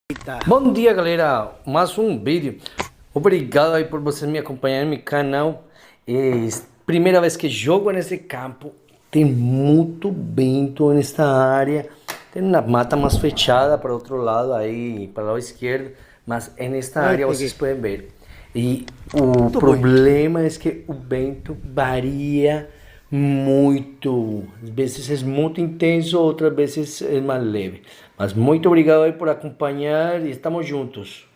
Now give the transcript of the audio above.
Eita. Bom dia, galera! Mais um vídeo. Obrigado aí por vocês me acompanharem no meu canal. É primeira vez que jogo nesse campo. Tem muito vento nesta área. Tem uma mata mais fechada para o outro lado aí, para o lado esquerdo. Mas nesta Ai, área peguei. vocês podem ver. E o Muito bom. problema é que o vento varia muito. Às vezes é muito intenso, outras vezes é mais leve. Mas muito obrigado aí por acompanhar e estamos juntos.